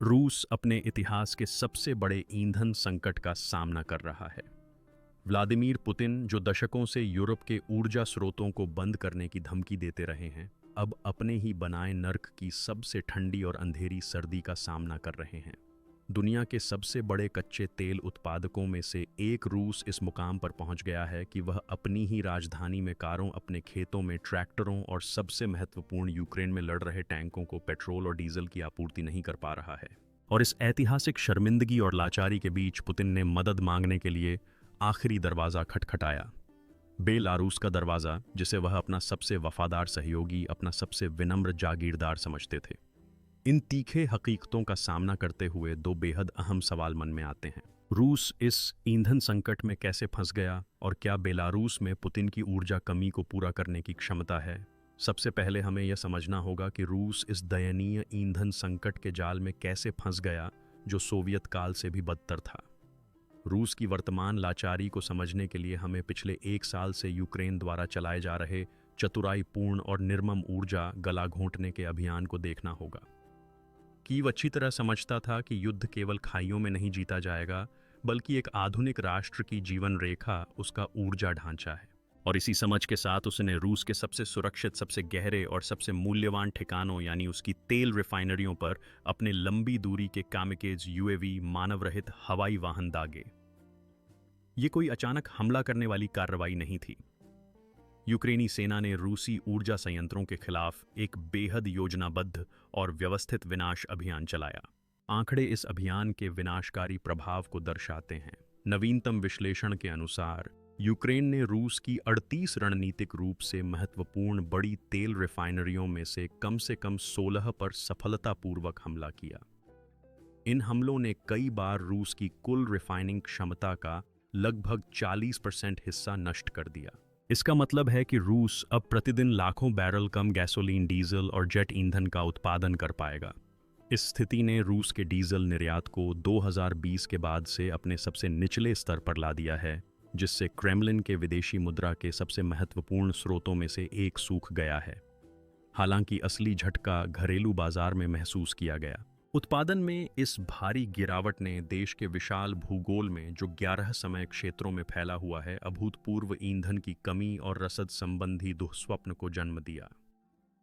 रूस अपने इतिहास के सबसे बड़े ईंधन संकट का सामना कर रहा है। व्लादिमीर पुतिन, जो दशकों से यूरोप के ऊर्जा स्रोतों को बंद करने की धमकी देते रहे हैं, अब अपने ही बनाए नर्क की सबसे ठंडी और अंधेरी सर्दी का सामना कर रहे हैं। दुनिया के सबसे बड़े कच्चे तेल उत्पादकों में से एक रूस इस मुकाम पर पहुंच गया है कि वह अपनी ही राजधानी में कारों, अपने खेतों में ट्रैक्टरों और सबसे महत्वपूर्ण यूक्रेन में लड़ रहे टैंकों को पेट्रोल और डीजल की आपूर्ति नहीं कर पा रहा है। और इस ऐतिहासिक शर्मिंदगी और लाचारी के बीच पुतिन ने मदद मांगने के लिए आखिरी दरवाज़ा खटखटाया। बेलारूस का दरवाज़ा, जिसे वह अपना सबसे वफादार सहयोगी, अपना सबसे विनम्र जागीरदार समझते थे। इन तीखे हकीकतों का सामना करते हुए दो बेहद अहम सवाल मन में आते हैं। रूस इस ईंधन संकट में कैसे फंस गया और क्या बेलारूस में पुतिन की ऊर्जा कमी को पूरा करने की क्षमता है? सबसे पहले हमें यह समझना होगा कि रूस इस दयनीय ईंधन संकट के जाल में कैसे फंस गया, जो सोवियत काल से भी बदतर था। रूस की वर्तमान लाचारी को समझने के लिए हमें पिछले 1 साल से यूक्रेन द्वारा चलाए जा रहे चतुराईपूर्ण और निर्मम ऊर्जा गला घोंटने के अभियान को देखना होगा। कीव अच्छी तरह समझता था कि युद्ध केवल खाइयों में नहीं जीता जाएगा, बल्कि एक आधुनिक राष्ट्र की जीवन रेखा उसका ऊर्जा ढांचा है। और इसी समझ के साथ उसने रूस के सबसे सुरक्षित, सबसे गहरे और सबसे मूल्यवान ठिकानों यानी उसकी तेल रिफाइनरियों पर अपने लंबी दूरी के कामिकेज यूएवी मानव रहित हवाई वाहन दागे। ये कोई अचानक हमला करने वाली कार्रवाई नहीं थी। यूक्रेनी सेना ने रूसी ऊर्जा संयंत्रों के खिलाफ एक बेहद योजनाबद्ध और व्यवस्थित विनाश अभियान चलाया। आंकड़े इस अभियान के विनाशकारी प्रभाव को दर्शाते हैं। नवीनतम विश्लेषण के अनुसार यूक्रेन ने रूस की 38 रणनीतिक रूप से महत्वपूर्ण बड़ी तेल रिफाइनरियों में से कम 16 पर सफलतापूर्वक हमला किया। इन हमलों ने कई बार रूस की कुल रिफाइनिंग क्षमता का लगभग 40% हिस्सा नष्ट कर दिया। इसका मतलब है कि रूस अब प्रतिदिन लाखों बैरल कम गैसोलीन, डीजल और जेट ईंधन का उत्पादन कर पाएगा। इस स्थिति ने रूस के डीजल निर्यात को 2020 के बाद से अपने सबसे निचले स्तर पर ला दिया है, जिससे क्रेमलिन के विदेशी मुद्रा के सबसे महत्वपूर्ण स्रोतों में से एक सूख गया है। हालांकि असली झटका घरेलू बाजार में महसूस किया गया। उत्पादन में इस भारी गिरावट ने देश के विशाल भूगोल में, जो 11 समय क्षेत्रों में फैला हुआ है, अभूतपूर्व ईंधन की कमी और रसद संबंधी दुःस्वप्न को जन्म दिया।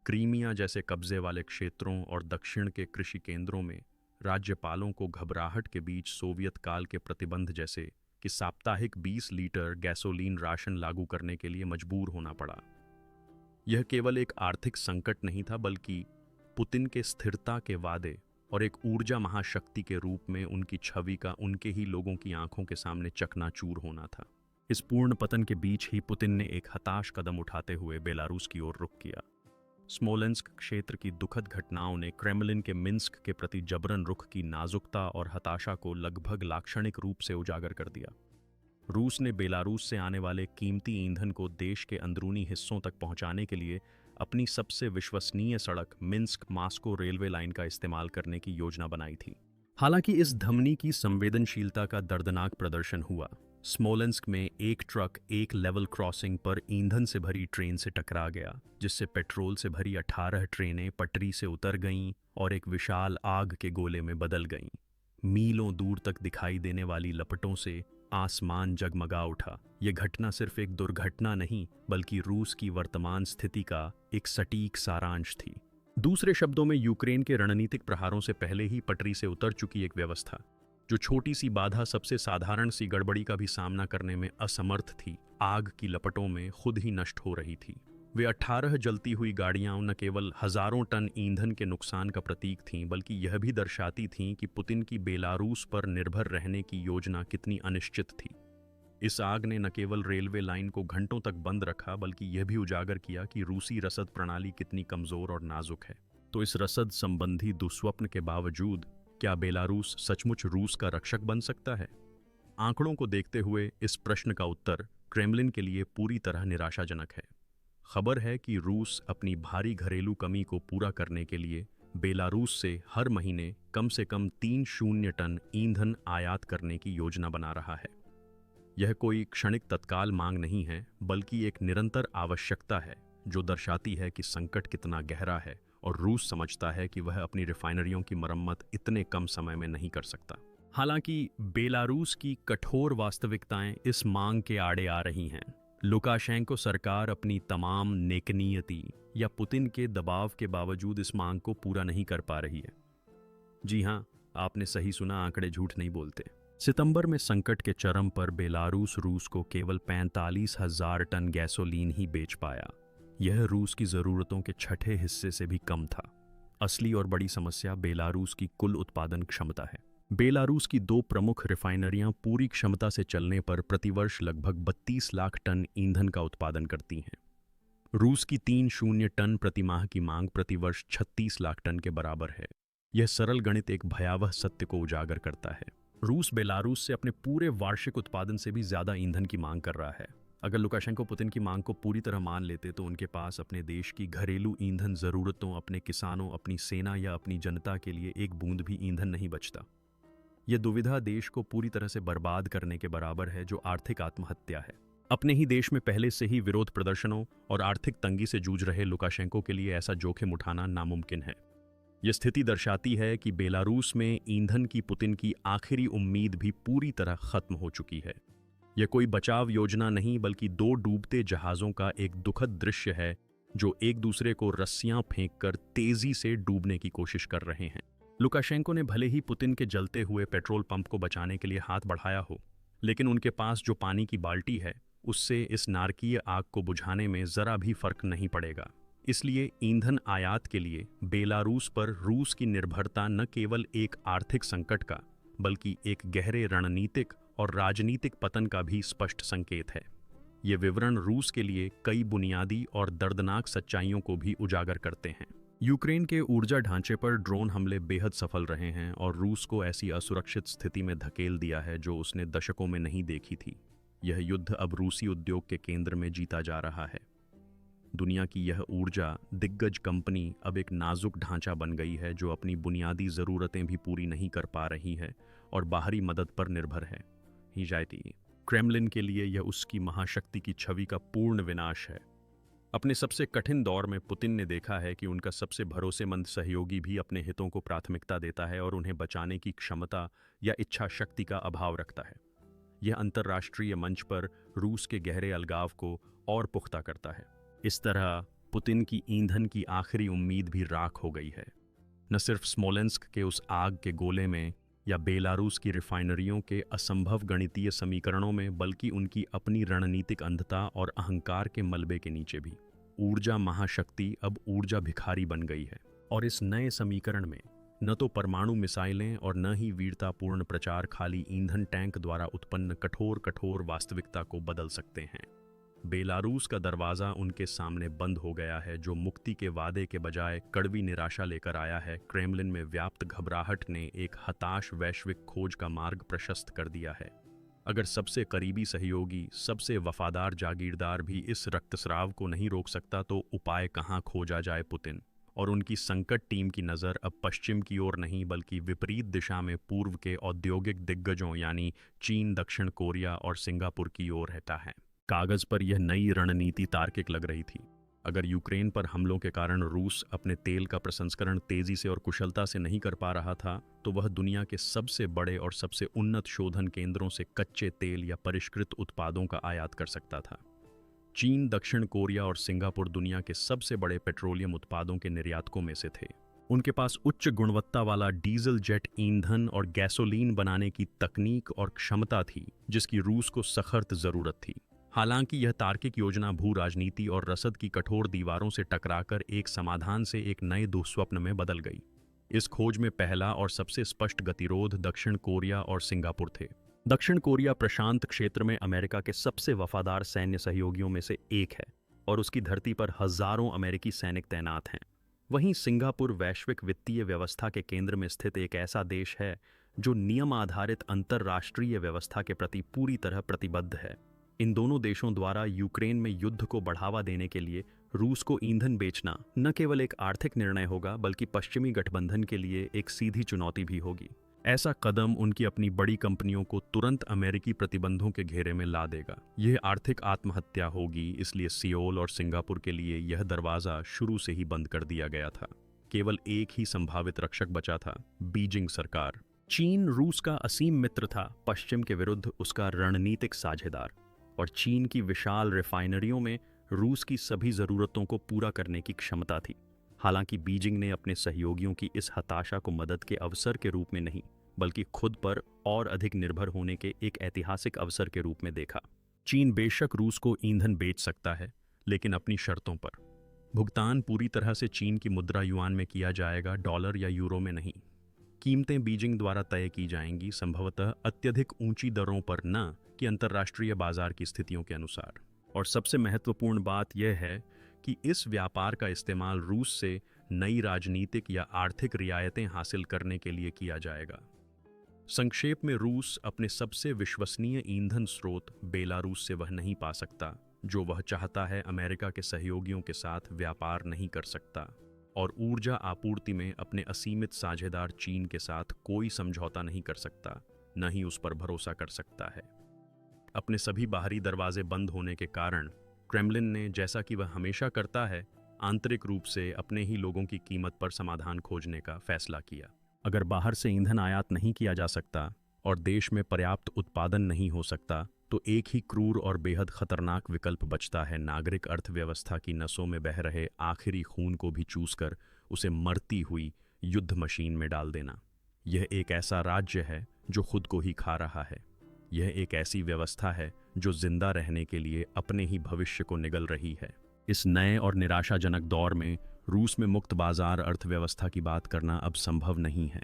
क्रीमिया जैसे कब्जे वाले क्षेत्रों और दक्षिण के कृषि केंद्रों में राज्यपालों को घबराहट के बीच सोवियत काल के प्रतिबंध, जैसे कि साप्ताहिक 20 लीटर गैसोलीन राशन लागू करने के लिए मजबूर होना पड़ा। यह केवल एक आर्थिक संकट नहीं था, बल्कि पुतिन के स्थिरता के वादे और एक ऊर्जा महाशक्ति के रूप में उनकी छवि का उनके ही लोगों की आंखों के सामने चकनाचूर होना था। इस पूर्ण पतन के बीच ही पुतिन ने एक हताश कदम उठाते हुए बेलारूस की ओर रुख किया। स्मोलेंस्क क्षेत्र की दुखद घटनाओं ने क्रेमलिन के मिन्स्क के प्रति जबरन रुख की नाजुकता और हताशा को लगभग लाक्षणिक रूप से उजागर कर दिया। रूस ने बेलारूस से आने वाले कीमती ईंधन को देश के अंदरूनी हिस्सों तक पहुंचाने के लिए अपनी सबसे विश्वसनीय सड़क मिन्स्क मास्को रेलवे लाइन का इस्तेमाल करने की योजना बनाई थी। हालांकि इस धमनी की संवेदनशीलता का दर्दनाक प्रदर्शन हुआ। स्मोलेंस्क में एक ट्रक एक लेवल क्रॉसिंग पर ईंधन से भरी ट्रेन से टकरा गया, जिससे पेट्रोल से भरी 18 ट्रेनें पटरी से उतर गईं और एक विशाल आग के गोले में बदल गईं। मीलों दूर तक दिखाई देने वाली लपटों से आसमान जगमगा उठा। यह घटना सिर्फ एक दुर्घटना नहीं, बल्कि रूस की वर्तमान स्थिति का एक सटीक सारांश थी। दूसरे शब्दों में, यूक्रेन के रणनीतिक प्रहारों से पहले ही पटरी से उतर चुकी एक व्यवस्था, जो छोटी सी बाधा, सबसे साधारण सी गड़बड़ी का भी सामना करने में असमर्थ थी, आग की लपटों में खुद ही नष्ट हो रही थी। वे 18 जलती हुई गाड़ियां न केवल हजारों टन ईंधन के नुकसान का प्रतीक थीं, बल्कि यह भी दर्शाती थीं कि पुतिन की बेलारूस पर निर्भर रहने की योजना कितनी अनिश्चित थी। इस आग ने न केवल रेलवे लाइन को घंटों तक बंद रखा, बल्कि यह भी उजागर किया कि रूसी रसद प्रणाली कितनी कमजोर और नाजुक है। तो इस रसद संबंधी दुःस्वप्न के बावजूद क्या बेलारूस सचमुच रूस का रक्षक बन सकता है? आंकड़ों को देखते हुए इस प्रश्न का उत्तर क्रेमलिन के लिए पूरी तरह निराशाजनक है। खबर है कि रूस अपनी भारी घरेलू कमी को पूरा करने के लिए बेलारूस से हर महीने कम से कम 3 टन ईंधन आयात करने की योजना बना रहा है। यह कोई क्षणिक तत्काल मांग नहीं है, बल्कि एक निरंतर आवश्यकता है, जो दर्शाती है कि संकट कितना गहरा है और रूस समझता है कि वह अपनी रिफाइनरियों की मरम्मत इतने कम समय में नहीं कर सकता। हालांकि बेलारूस की कठोर वास्तविकताएं इस मांग के आड़े आ रही हैं। लुकाशेंको सरकार अपनी तमाम नेकनीयती या पुतिन के दबाव के बावजूद इस मांग को पूरा नहीं कर पा रही है। जी हाँ, आपने सही सुना, आंकड़े झूठ नहीं बोलते। सितंबर में संकट के चरम पर बेलारूस रूस को केवल 45,000 टन गैसोलीन ही बेच पाया। यह रूस की ज़रूरतों के छठे हिस्से से भी कम था। असली और बड़ी समस्या बेलारूस की कुल उत्पादन क्षमता है। बेलारूस की 2 प्रमुख रिफाइनरियां पूरी क्षमता से चलने पर प्रतिवर्ष लगभग 32 लाख टन ईंधन का उत्पादन करती हैं। रूस की 3 टन प्रतिमाह की मांग प्रतिवर्ष 36 लाख टन के बराबर है। यह सरल गणित एक भयावह सत्य को उजागर करता है। रूस बेलारूस से अपने पूरे वार्षिक उत्पादन से भी ज्यादा ईंधन की मांग कर रहा है। अगर लुकाशेंको पुतिन की मांग को पूरी तरह मान लेते तो उनके पास अपने देश की घरेलू ईंधन जरूरतों, अपने किसानों, अपनी सेना या अपनी जनता के लिए एक बूंद भी ईंधन नहीं बचता। यह दुविधा देश को पूरी तरह से बर्बाद करने के बराबर है, जो आर्थिक आत्महत्या है। अपने ही देश में पहले से ही विरोध प्रदर्शनों और आर्थिक तंगी से जूझ रहे लुकाशेंको के लिए ऐसा जोखिम उठाना नामुमकिन है। यह स्थिति दर्शाती है कि बेलारूस में ईंधन की पुतिन की आखिरी उम्मीद भी पूरी तरह खत्म हो चुकी है। यह कोई बचाव योजना नहीं, बल्कि 2 डूबते जहाज़ों का एक दुखद दृश्य है जो एक दूसरे को रस्सियां फेंककर तेजी से डूबने की कोशिश कर रहे हैं। लुकाशेंको ने भले ही पुतिन के जलते हुए पेट्रोल पंप को बचाने के लिए हाथ बढ़ाया हो, लेकिन उनके पास जो पानी की बाल्टी है उससे इस नारकीय आग को बुझाने में जरा भी फर्क नहीं पड़ेगा। इसलिए ईंधन आयात के लिए बेलारूस पर रूस की निर्भरता न केवल एक आर्थिक संकट का, बल्कि एक गहरे रणनीतिक और राजनीतिक पतन का भी स्पष्ट संकेत है। ये विवरण रूस के लिए कई बुनियादी और दर्दनाक सच्चाइयों को भी उजागर करते हैं। यूक्रेन के ऊर्जा ढांचे पर ड्रोन हमले बेहद सफल रहे हैं और रूस को ऐसी असुरक्षित स्थिति में धकेल दिया है जो उसने दशकों में नहीं देखी थी। यह युद्ध अब रूसी उद्योग के केंद्र में जीता जा रहा है। दुनिया की यह ऊर्जा दिग्गज कंपनी अब एक नाजुक ढांचा बन गई है जो अपनी बुनियादी ज़रूरतें भी पूरी नहीं कर पा रही है और बाहरी मदद पर निर्भर है। ही जाती क्रेमलिन के लिए यह उसकी महाशक्ति की छवि का पूर्ण विनाश है। अपने सबसे कठिन दौर में पुतिन ने देखा है कि उनका सबसे भरोसेमंद सहयोगी भी अपने हितों को प्राथमिकता देता है और उन्हें बचाने की क्षमता या इच्छा शक्ति का अभाव रखता है। यह अंतर्राष्ट्रीय मंच पर रूस के गहरे अलगाव को और पुख्ता करता है। इस तरह पुतिन की ईंधन की आखिरी उम्मीद भी राख हो गई है। न सिर्फ स्मोलेंस्क के उस आग के गोले में या बेलारूस की रिफाइनरियों के असंभव गणितीय समीकरणों में, बल्कि उनकी अपनी रणनीतिक अंधता और अहंकार के मलबे के नीचे भी। ऊर्जा महाशक्ति अब ऊर्जा भिखारी बन गई है और इस नए समीकरण में न तो परमाणु मिसाइलें और न ही वीरतापूर्ण प्रचार खाली ईंधन टैंक द्वारा उत्पन्न कठोर वास्तविकता को बदल सकते हैं। बेलारूस का दरवाज़ा उनके सामने बंद हो गया है, जो मुक्ति के वादे के बजाय कड़वी निराशा लेकर आया है। क्रेमलिन में व्याप्त घबराहट ने एक हताश वैश्विक खोज का मार्ग प्रशस्त कर दिया है। अगर सबसे करीबी सहयोगी, सबसे वफादार जागीरदार भी इस रक्तस्राव को नहीं रोक सकता, तो उपाय कहाँ खोजा जाए? पुतिन और उनकी संकट टीम की नज़र अब पश्चिम की ओर नहीं, बल्कि विपरीत दिशा में पूर्व के औद्योगिक दिग्गजों यानी चीन, दक्षिण कोरिया और सिंगापुर की ओर रहता है। कागज पर यह नई रणनीति तार्किक लग रही थी। अगर यूक्रेन पर हमलों के कारण रूस अपने तेल का प्रसंस्करण तेजी से और कुशलता से नहीं कर पा रहा था, तो वह दुनिया के सबसे बड़े और सबसे उन्नत शोधन केंद्रों से कच्चे तेल या परिष्कृत उत्पादों का आयात कर सकता था। चीन, दक्षिण कोरिया और सिंगापुर दुनिया के सबसे बड़े पेट्रोलियम उत्पादों के निर्यातकों में से थे। उनके पास उच्च गुणवत्ता वाला डीजल जेट ईंधन और गैसोलीन बनाने की तकनीक और क्षमता थी, जिसकी रूस को सख्त जरूरत थी। हालांकि यह तार्किक योजना भू राजनीति और रसद की कठोर दीवारों से टकराकर एक समाधान से एक नए दुःस्वप्न में बदल गई। इस खोज में पहला और सबसे स्पष्ट गतिरोध दक्षिण कोरिया और सिंगापुर थे। दक्षिण कोरिया प्रशांत क्षेत्र में अमेरिका के सबसे वफादार सैन्य सहयोगियों में से एक है और उसकी धरती पर हजारों अमेरिकी सैनिक तैनात हैं। वहीं सिंगापुर वैश्विक वित्तीय व्यवस्था के केंद्र में स्थित एक ऐसा देश है जो नियम आधारित अंतर्राष्ट्रीय व्यवस्था के प्रति पूरी तरह प्रतिबद्ध है। इन दोनों देशों द्वारा यूक्रेन में युद्ध को बढ़ावा देने के लिए रूस को ईंधन बेचना न केवल एक आर्थिक निर्णय होगा, बल्कि पश्चिमी गठबंधन के लिए एक सीधी चुनौती भी होगी। ऐसा कदम उनकी अपनी बड़ी कंपनियों को तुरंत अमेरिकी प्रतिबंधों के घेरे में ला देगा। यह आर्थिक आत्महत्या होगी, इसलिए सियोल और सिंगापुर के लिए यह दरवाज़ा शुरू से ही बंद कर दिया गया था। केवल एक ही संभावित रक्षक बचा था, बीजिंग सरकार। चीन रूस का असीम मित्र था, पश्चिम के विरुद्ध उसका रणनीतिक साझेदार, और चीन की विशाल रिफाइनरियों में रूस की सभी जरूरतों को पूरा करने की क्षमता थी। हालांकि बीजिंग ने अपने सहयोगियों की इस हताशा को मदद के अवसर के रूप में नहीं, बल्कि खुद पर और अधिक निर्भर होने के एक ऐतिहासिक अवसर के रूप में देखा। चीन बेशक रूस को ईंधन बेच सकता है, लेकिन अपनी शर्तों पर। भुगतान पूरी तरह से चीन की मुद्रा युआन में किया जाएगा, डॉलर या यूरो में नहीं। कीमतें बीजिंग द्वारा तय की जाएंगी, संभवतः अत्यधिक ऊंची दरों पर, न कि अंतर्राष्ट्रीय बाजार की स्थितियों के अनुसार। और सबसे महत्वपूर्ण बात यह है कि इस व्यापार का इस्तेमाल रूस से नई राजनीतिक या आर्थिक रियायतें हासिल करने के लिए किया जाएगा। संक्षेप में, रूस अपने सबसे विश्वसनीय ईंधन स्रोत बेलारूस से वह नहीं पा सकता जो वह चाहता है, अमेरिका के सहयोगियों के साथ व्यापार नहीं कर सकता, और ऊर्जा आपूर्ति में अपने असीमित साझेदार चीन के साथ कोई समझौता नहीं कर सकता, न ही उस पर भरोसा कर सकता है। अपने सभी बाहरी दरवाजे बंद होने के कारण क्रेमलिन ने, जैसा कि वह हमेशा करता है, आंतरिक रूप से अपने ही लोगों की कीमत पर समाधान खोजने का फैसला किया। अगर बाहर से ईंधन आयात नहीं किया जा सकता और देश में पर्याप्त उत्पादन नहीं हो सकता, तो एक ही क्रूर और बेहद खतरनाक विकल्प बचता है, नागरिक अर्थव्यवस्था की नसों में बह रहे आखिरी खून को भी चूसकर उसे मरती हुई युद्ध मशीन में डाल देना। यह एक ऐसा राज्य है जो खुद को ही खा रहा है। यह एक ऐसी व्यवस्था है जो जिंदा रहने के लिए अपने ही भविष्य को निगल रही है। इस नए और निराशाजनक दौर में रूस में मुक्त बाजार अर्थव्यवस्था की बात करना अब संभव नहीं है।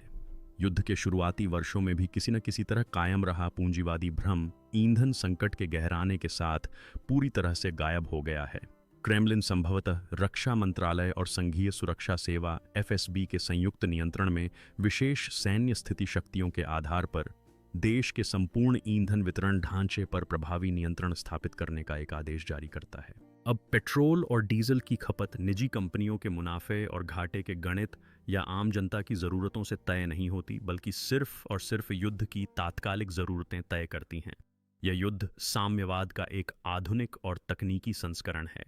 युद्ध के शुरुआती वर्षों में भी किसी न किसी तरह कायम रहा पूंजीवादी भ्रम ईंधन संकट के गहराने के साथ पूरी तरह से गायब हो गया है। क्रेमलिन संभवतः रक्षा मंत्रालय और संघीय सुरक्षा सेवा एफएसबी के संयुक्त नियंत्रण में विशेष सैन्य स्थिति शक्तियों के आधार पर देश के संपूर्ण ईंधन वितरण ढांचे पर प्रभावी नियंत्रण स्थापित करने का एक आदेश जारी करता है। अब पेट्रोल और डीजल की खपत निजी कंपनियों के मुनाफे और घाटे के गणित या आम जनता की ज़रूरतों से तय नहीं होती, बल्कि सिर्फ और सिर्फ युद्ध की तात्कालिक ज़रूरतें तय करती हैं। यह युद्ध साम्यवाद का एक आधुनिक और तकनीकी संस्करण है।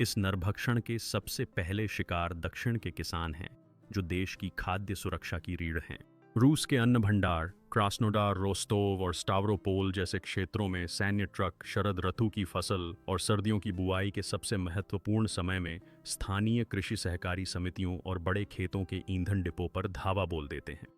इस नरभक्षण के सबसे पहले शिकार दक्षिण के किसान हैं, जो देश की खाद्य सुरक्षा की रीढ़ हैं। रूस के अन्न भंडार क्रास्नोडार, रोस्टोव और स्टावरोपोल जैसे क्षेत्रों में सैन्य ट्रक शरद ऋतु की फसल और सर्दियों की बुआई के सबसे महत्वपूर्ण समय में स्थानीय कृषि सहकारी समितियों और बड़े खेतों के ईंधन डिपो पर धावा बोल देते हैं।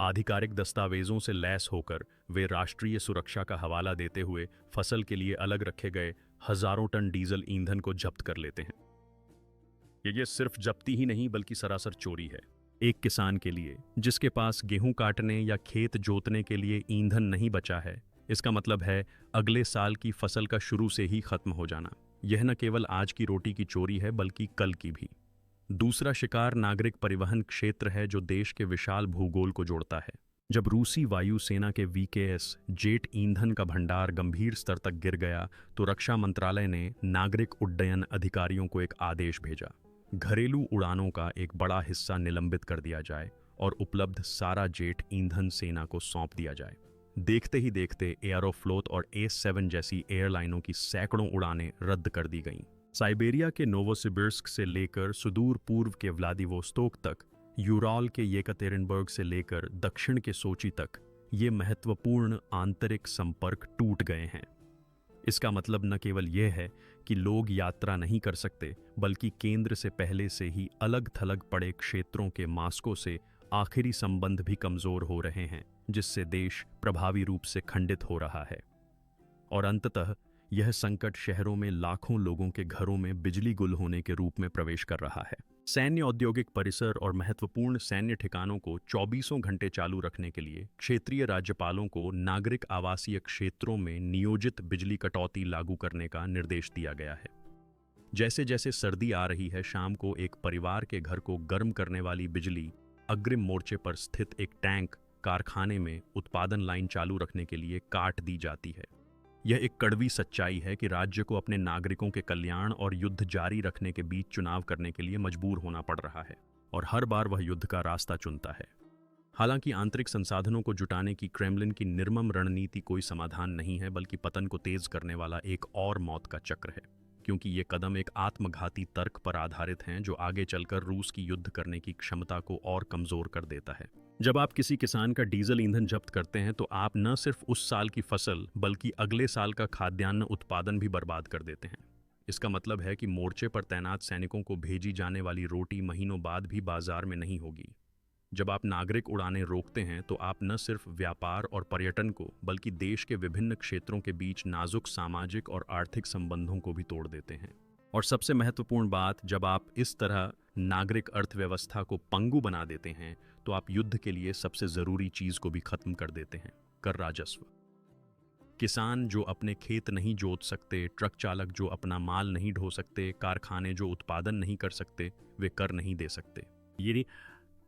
आधिकारिक दस्तावेजों से लैस होकर वे राष्ट्रीय सुरक्षा का हवाला देते हुए फसल के लिए अलग रखे गए हजारों टन डीजल ईंधन को जब्त कर लेते हैं। ये सिर्फ जब्ती ही नहीं, बल्कि सरासर चोरी है। एक किसान के लिए जिसके पास गेहूं काटने या खेत जोतने के लिए ईंधन नहीं बचा है, इसका मतलब है अगले साल की फसल का शुरू से ही खत्म हो जाना। यह न केवल आज की रोटी की चोरी है, बल्कि कल की भी। दूसरा शिकार नागरिक परिवहन क्षेत्र है, जो देश के विशाल भूगोल को जोड़ता है। जब रूसी वायुसेना के वीकेएस जेट ईंधन का भंडार गंभीर स्तर तक गिर गया, तो रक्षा मंत्रालय ने नागरिक उड्डयन अधिकारियों को एक आदेश भेजा। घरेलू उड़ानों का एक बड़ा हिस्सा निलंबित कर दिया जाए और उपलब्ध सारा जेट ईंधन सेना को सौंप दिया जाए। देखते ही देखते एयरोफ्लोत और A7 जैसी एयरलाइनों की सैकड़ों उड़ानें रद्द कर दी गईं। साइबेरिया के नोवोसिबिर्स्क से लेकर सुदूर पूर्व के व्लादिवोस्तोक तक, यूराल के येकतेरिनबर्ग से लेकर दक्षिण के सोची तक ये महत्वपूर्ण आंतरिक संपर्क टूट गए हैं। इसका मतलब न केवल यह है कि लोग यात्रा नहीं कर सकते, बल्कि केंद्र से पहले से ही अलग थलग पड़े क्षेत्रों के मास्को से आखिरी संबंध भी कमजोर हो रहे हैं, जिससे देश प्रभावी रूप से खंडित हो रहा है। और अंततः यह संकट शहरों में लाखों लोगों के घरों में बिजली गुल होने के रूप में प्रवेश कर रहा है। सैन्य औद्योगिक परिसर और महत्वपूर्ण सैन्य ठिकानों को 24 घंटे चालू रखने के लिए क्षेत्रीय राज्यपालों को नागरिक आवासीय क्षेत्रों में नियोजित बिजली कटौती लागू करने का निर्देश दिया गया है। जैसे जैसे सर्दी आ रही है, शाम को एक परिवार के घर को गर्म करने वाली बिजली अग्रिम मोर्चे पर स्थित एक टैंक कारखाने में उत्पादन लाइन चालू रखने के लिए काट दी जाती है। यह एक कड़वी सच्चाई है कि राज्य को अपने नागरिकों के कल्याण और युद्ध जारी रखने के बीच चुनाव करने के लिए मजबूर होना पड़ रहा है, और हर बार वह युद्ध का रास्ता चुनता है। हालांकि आंतरिक संसाधनों को जुटाने की क्रेमलिन की निर्मम रणनीति कोई समाधान नहीं है, बल्कि पतन को तेज करने वाला एक और मौत का चक्र है। क्योंकि ये कदम एक आत्मघाती तर्क पर आधारित हैं जो आगे चलकर रूस की युद्ध करने की क्षमता को और कमजोर कर देता है। जब आप किसी किसान का डीजल ईंधन जब्त करते हैं तो आप न सिर्फ उस साल की फसल बल्कि अगले साल का खाद्यान्न उत्पादन भी बर्बाद कर देते हैं। इसका मतलब है कि मोर्चे पर तैनात सैनिकों को भेजी जाने वाली रोटी महीनों बाद भी बाजार में नहीं होगी। जब आप नागरिक उड़ानें रोकते हैं तो आप न सिर्फ व्यापार और पर्यटन को बल्कि देश के विभिन्न क्षेत्रों के बीच नाजुक सामाजिक और आर्थिक संबंधों को भी तोड़ देते हैं। और सबसे महत्वपूर्ण बात, जब आप इस तरह नागरिक अर्थव्यवस्था को पंगु बना देते हैं तो आप युद्ध के लिए सबसे जरूरी चीज को भी खत्म कर देते हैं, कर राजस्व। किसान जो अपने खेत नहीं जोत सकते, ट्रक चालक जो अपना माल नहीं ढो सकते, कारखाने जो उत्पादन नहीं कर सकते, वे कर नहीं दे सकते।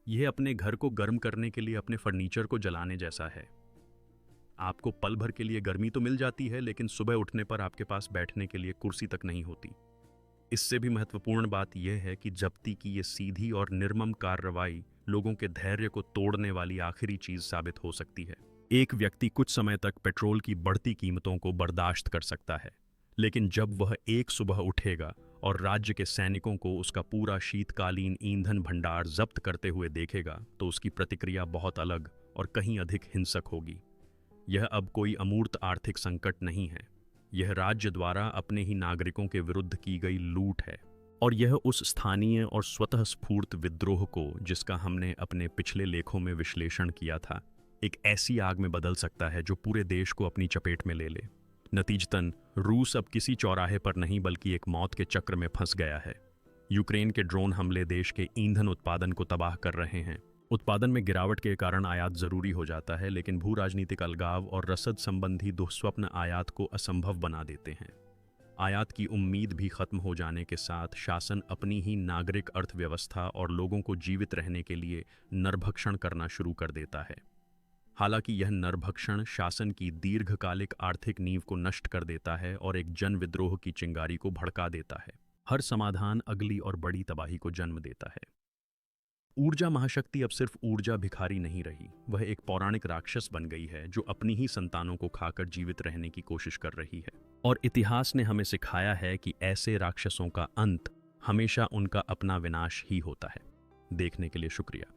यह अपने घर को गर्म करने के लिए अपने फर्नीचर को जलाने जैसा है। आपको पल भर के लिए गर्मी तो मिल जाती है, लेकिन सुबह उठने पर आपके पास बैठने के लिए कुर्सी तक नहीं होती। इससे भी महत्वपूर्ण बात यह है कि जब्ती की ये सीधी और निर्मम कार्रवाई लोगों के धैर्य को तोड़ने वाली आखिरी चीज साबित हो सकती है। एक व्यक्ति कुछ समय तक पेट्रोल की बढ़ती कीमतों को बर्दाश्त कर सकता है, लेकिन जब वह एक सुबह उठेगा और राज्य के सैनिकों को उसका पूरा शीतकालीन ईंधन भंडार जब्त करते हुए देखेगा तो उसकी प्रतिक्रिया बहुत अलग और कहीं अधिक हिंसक होगी। यह अब कोई अमूर्त आर्थिक संकट नहीं है, यह राज्य द्वारा अपने ही नागरिकों के विरुद्ध की गई लूट है। और यह उस स्थानीय और स्वतः स्फूर्त विद्रोह को, जिसका हमने अपने पिछले लेखों में विश्लेषण किया था, एक ऐसी आग में बदल सकता है जो पूरे देश को अपनी चपेट में ले ले। नतीजतन रूस अब किसी चौराहे पर नहीं बल्कि एक मौत के चक्र में फंस गया है। यूक्रेन के ड्रोन हमले देश के ईंधन उत्पादन को तबाह कर रहे हैं। उत्पादन में गिरावट के कारण आयात जरूरी हो जाता है, लेकिन भू राजनीतिक अलगाव और रसद संबंधी दुःस्वप्न आयात को असंभव बना देते हैं। आयात की उम्मीद भी खत्म हो जाने के साथ शासन अपनी ही नागरिक अर्थव्यवस्था और लोगों को जीवित रहने के लिए नरभक्षण करना शुरू कर देता है। हालांकि यह नरभक्षण शासन की दीर्घकालिक आर्थिक नींव को नष्ट कर देता है और एक जन विद्रोह की चिंगारी को भड़का देता है। हर समाधान अगली और बड़ी तबाही को जन्म देता है। ऊर्जा महाशक्ति अब सिर्फ ऊर्जा भिखारी नहीं रही, वह एक पौराणिक राक्षस बन गई है जो अपनी ही संतानों को खाकर जीवित रहने की कोशिश कर रही है। और इतिहास ने हमें सिखाया है कि ऐसे राक्षसों का अंत हमेशा उनका अपना विनाश ही होता है। देखने के लिए शुक्रिया।